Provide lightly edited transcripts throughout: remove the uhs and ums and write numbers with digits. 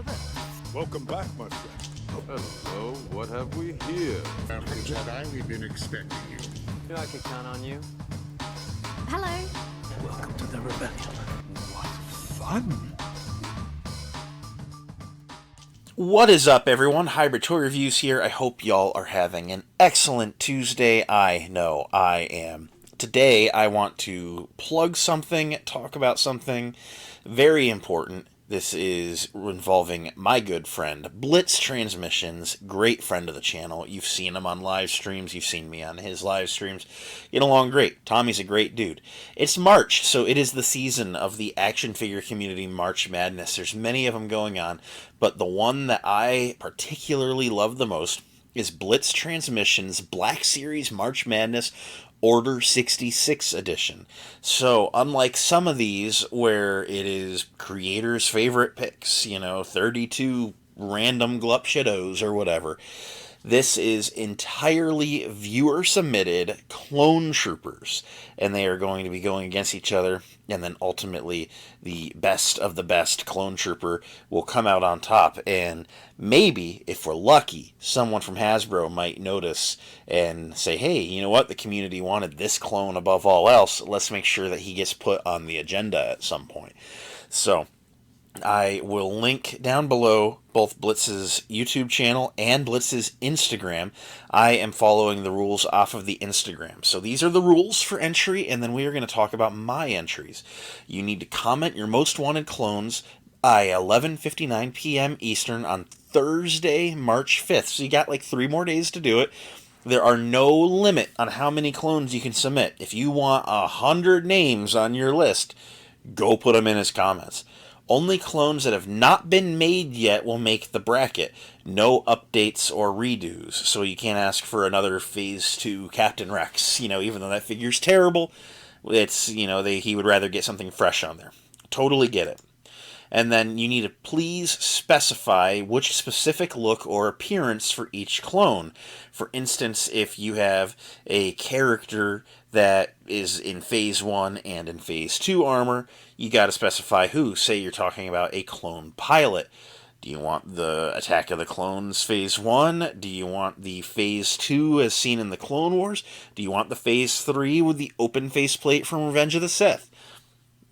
Hello there. Welcome back, my friend. Hello, what have we here? Jedi, we've been expecting you. You know I could count on you. Hello. Welcome to the rebellion. What fun! What is up, everyone? Hybrid Toy Reviews here. I hope y'all are having an excellent Tuesday. I know I am. Today, I want to plug something, talk about something very important. This is involving my good friend, Blitz Transmissions, great friend of the channel. You've seen him on live streams. You've seen me on his live streams. Get along great. Tommy's a great dude. It's March, so it is the season of the action figure community March Madness. There's many of them going on, but the one that I particularly love the most is Blitz Transmissions Black Series March Madness Order 66 edition. So, unlike some of these where it is creators' favorite picks, 32 random glup shittos or whatever, this is entirely viewer-submitted clone troopers, and they are going to be going against each other, and then ultimately the best of the best clone trooper will come out on top, and maybe, if we're lucky, someone from Hasbro might notice and say, hey, you know what, the community wanted this clone above all else, let's make sure that he gets put on the agenda at some point. So, I will link down below both Blitz's YouTube channel and Blitz's Instagram. I am following the rules off of the Instagram. So these are the rules for entry, and then we are going to talk about my entries. You need to comment your most wanted clones by 11:59 p.m. Eastern on Thursday, March 5th. So you got like 3 more days to do it. There are no limit on how many clones you can submit. If you want 100 names on your list, go put them in as comments. Only clones that have not been made yet will make the bracket. No updates or redos. So you can't ask for another Phase 2 Captain Rex. Even though that figure's terrible, it's, he would rather get something fresh on there. Totally get it. And then you need to please specify which specific look or appearance for each clone. For instance, if you have a character that is in Phase 1 and in Phase 2 armor, you got to specify who. Say you're talking about a clone pilot. Do you want the Attack of the Clones Phase 1? Do you want the Phase 2 as seen in the Clone Wars? Do you want the Phase 3 with the open faceplate from Revenge of the Sith?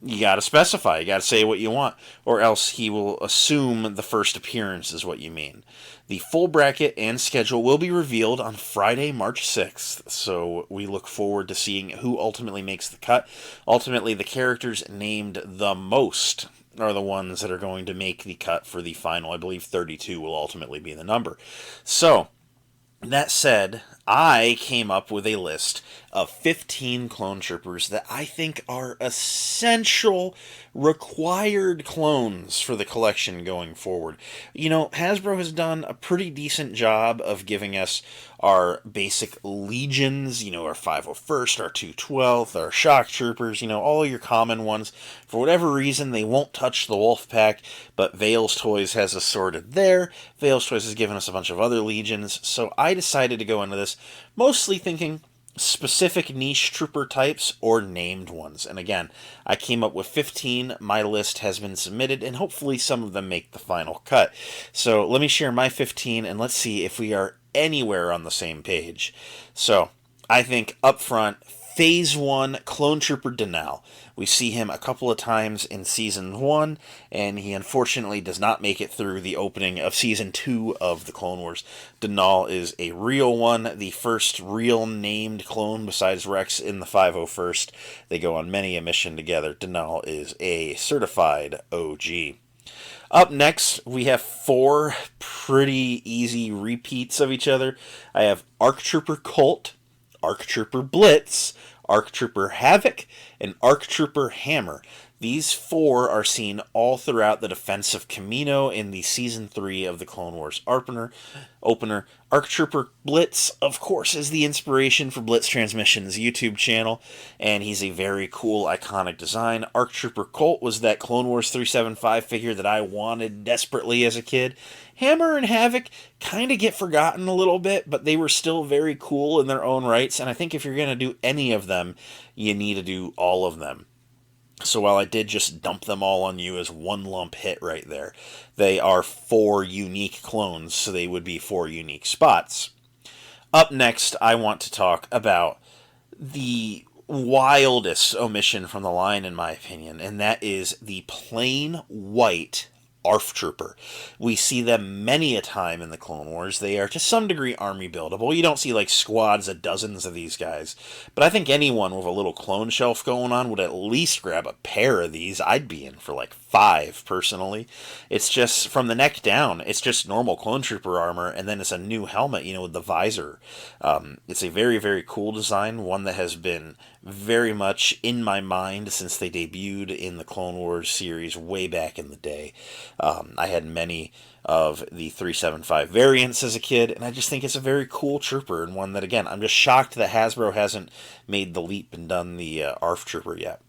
You gotta specify, you gotta say what you want, or else he will assume the first appearance is what you mean. The full bracket and schedule will be revealed on Friday, March 6th, so we look forward to seeing who ultimately makes the cut. Ultimately, the characters named the most are the ones that are going to make the cut for the final. I believe 32 will ultimately be the number. So, that said, I came up with a list of 15 clone troopers that I think are essential, required clones for the collection going forward. Hasbro has done a pretty decent job of giving us our basic legions, our 501st, our 212th, our shock troopers, all your common ones. For whatever reason, they won't touch the wolf pack, but Vale's Toys has us sorted there. Vale's Toys has given us a bunch of other legions, so I decided to go into this mostly thinking specific niche trooper types or named ones. And again, I came up with 15. My list has been submitted, and hopefully some of them make the final cut. So let me share my 15, and let's see if we are anywhere on the same page. So I think up front, Phase 1 Clone Trooper Denal. We see him a couple of times in Season 1, and he unfortunately does not make it through the opening of Season 2 of the Clone Wars. Denal is a real one, the first real named clone besides Rex in the 501st. They go on many a mission together. Denal is a certified OG. Up next, we have 4 pretty easy repeats of each other. I have ARC Trooper Colt, ARC Trooper Blitz, ARC Trooper Havoc, and ARC Trooper Hammer. These 4 are seen all throughout the Defense of Kamino in the Season 3 of the Clone Wars opener. ARC Trooper Blitz, of course, is the inspiration for Blitz Transmissions' YouTube channel, and he's a very cool, iconic design. ARC Trooper Colt was that Clone Wars 375 figure that I wanted desperately as a kid. Hammer and Havoc kind of get forgotten a little bit, but they were still very cool in their own rights, and I think if you're going to do any of them, you need to do all of them. So while I did just dump them all on you as one lump hit right there, they are 4 unique clones, so they would be 4 unique spots. Up next, I want to talk about the wildest omission from the line, in my opinion, and that is the plain white ARF Trooper. We see them many a time in the Clone Wars. They are to some degree army buildable. You don't see like squads of dozens of these guys, but I think anyone with a little clone shelf going on would at least grab a pair of these. I'd be in for like 5 personally. It's just from the neck down, it's just normal clone trooper armor, and then it's a new helmet, with the visor. It's a very, very cool design, one that has been very much in my mind since they debuted in the Clone Wars series way back in the day. I had many of the 375 variants as a kid, and I just think it's a very cool trooper, and one that, again, I'm just shocked that Hasbro hasn't made the leap and done the ARF Trooper yet.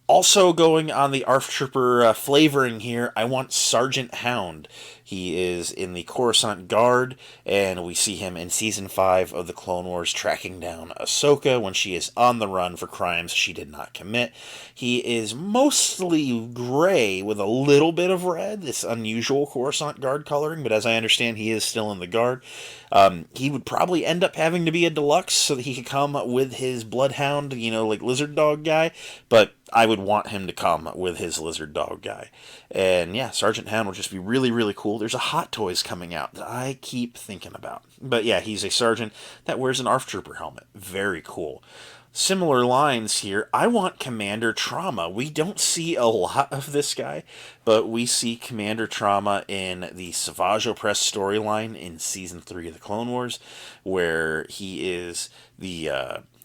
Also going on the ARF Trooper flavoring here, I want Sergeant Hound. He is in the Coruscant Guard, and we see him in Season 5 of the Clone Wars tracking down Ahsoka when she is on the run for crimes she did not commit. He is mostly gray with a little bit of red, this unusual Coruscant Guard coloring, but as I understand, he is still in the Guard. He would probably end up having to be a deluxe so that he could come with his Bloodhound, like Lizard Dog guy, but I would want him to come with his Lizard Dog guy. And yeah, Sergeant Hound will just be really, really cool. There's a Hot Toys coming out that I keep thinking about. But yeah, he's a sergeant that wears an ARF Trooper helmet. Very cool. Similar lines here. I want Commander Trauma. We don't see a lot of this guy, but we see Commander Trauma in the Savage Opress storyline in Season 3 of the Clone Wars, where he is the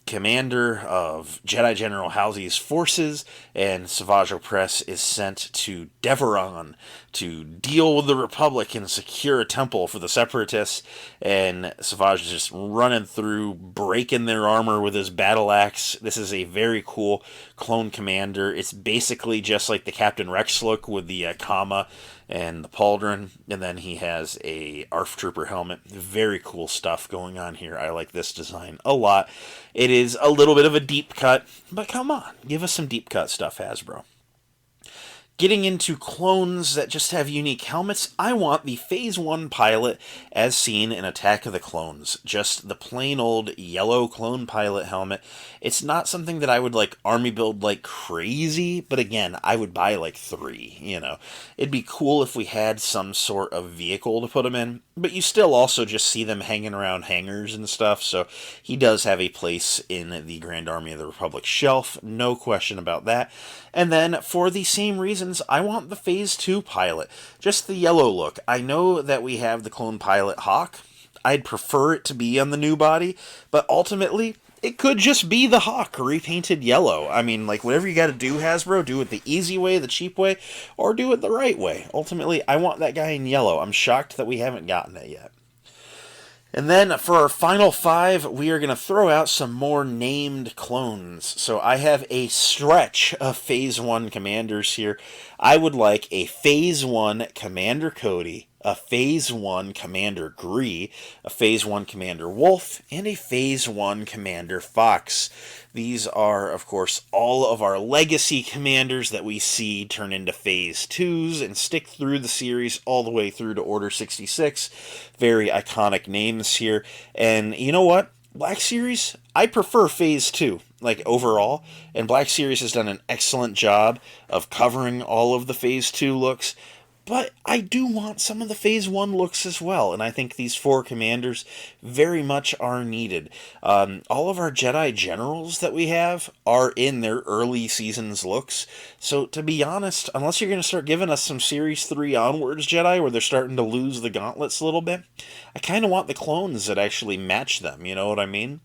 commander of Jedi General Halsey's forces, and Savage Opress is sent to Deveron to deal with the Republic and secure a temple for the Separatists, and Savage is just running through, breaking their armor with his battle axe. This is a very cool clone commander. It's basically just like the Captain Rex look with the comma and the pauldron, and then he has a ARF Trooper helmet. Very cool stuff going on here. I like this design a lot. It is a little bit of a deep cut, but come on, give us some deep cut stuff, Hasbro. Getting into clones that just have unique helmets, I want the Phase 1 pilot as seen in Attack of the Clones. Just the plain old yellow clone pilot helmet. It's not something that I would army build like crazy, but again, I would buy 3, It'd be cool if we had some sort of vehicle to put him in, but you still also just see them hanging around hangars and stuff, so he does have a place in the Grand Army of the Republic shelf, no question about that. And then, for the same reasons, I want the Phase 2 pilot. Just the yellow look. I know that we have the clone pilot Hawk. I'd prefer it to be on the new body, but ultimately, it could just be the Hawk repainted yellow. I mean, whatever you gotta do, Hasbro, do it the easy way, the cheap way, or do it the right way. Ultimately, I want that guy in yellow. I'm shocked that we haven't gotten it yet. And then for our final 5, we are going to throw out some more named clones. So I have a stretch of Phase 1 commanders here. I would like a Phase 1 Commander Cody, a Phase 1 Commander Gree, a Phase 1 Commander Wolf, and a Phase 1 Commander Fox. These are, of course, all of our legacy commanders that we see turn into Phase 2s and stick through the series all the way through to Order 66. Very iconic names here. And you know what? Black Series, I prefer Phase 2, overall. And Black Series has done an excellent job of covering all of the Phase 2 looks. But I do want some of the Phase 1 looks as well, and I think these 4 commanders very much are needed. All of our Jedi Generals that we have are in their early seasons looks, so to be honest, unless you're going to start giving us some Series 3 onwards Jedi where they're starting to lose the gauntlets a little bit, I kind of want the clones that actually match them, you know what I mean?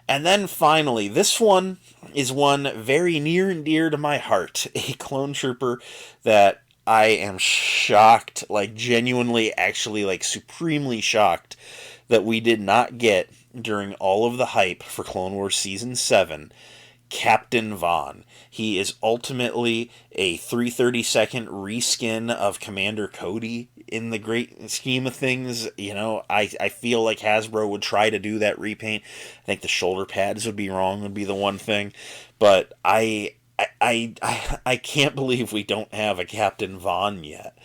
And then finally, this one is one very near and dear to my heart, a clone trooper that I am shocked, genuinely, actually, supremely shocked that we did not get during all of the hype for Clone Wars Season 7, Captain Vaughn. He is ultimately a 332nd reskin of Commander Cody in the great scheme of things. I feel like Hasbro would try to do that repaint. I think the shoulder pads would be the one thing. But I I can't believe we don't have a Captain Vaughn yet.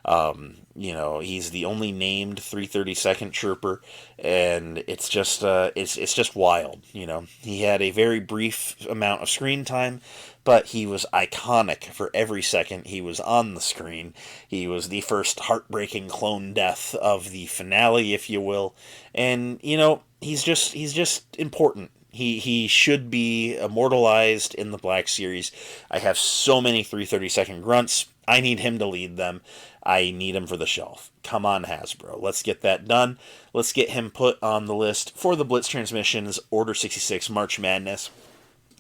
He's the only named 332nd trooper, and it's just wild. He had a very brief amount of screen time, but he was iconic for every second he was on the screen. He was the first heartbreaking clone death of the finale, if you will, and he's just important. He should be immortalized in the Black Series. I have so many 332nd grunts. I need him to lead them. I need him for the shelf. Come on, Hasbro. Let's get that done. Let's get him put on the list for the Blitz Transmissions Order 66 March Madness.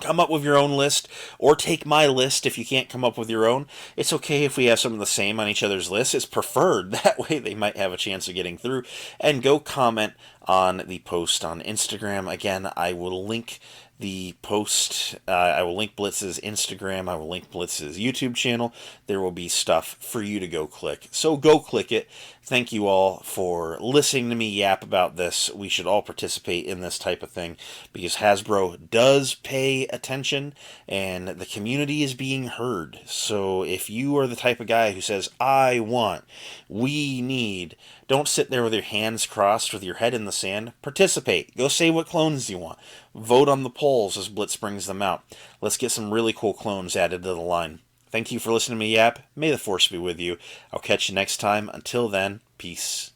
Come up with your own list, or take my list if you can't come up with your own. It's okay if we have some of the same on each other's lists. It's preferred. That way they might have a chance of getting through. And go comment on the post on Instagram. Again, I will link the post. I will link Blitz's Instagram. I will link Blitz's YouTube channel. There will be stuff for you to go click. So go click it. Thank you all for listening to me yap about this. We should all participate in this type of thing because Hasbro does pay attention and the community is being heard. So if you are the type of guy who says, I want, we need, don't sit there with your hands crossed with your head in the sand. Participate. Go say what clones you want. Vote on the polls as Blitz brings them out. Let's get some really cool clones added to the line. Thank you for listening to me yap. May the Force be with you. I'll catch you next time. Until then, peace.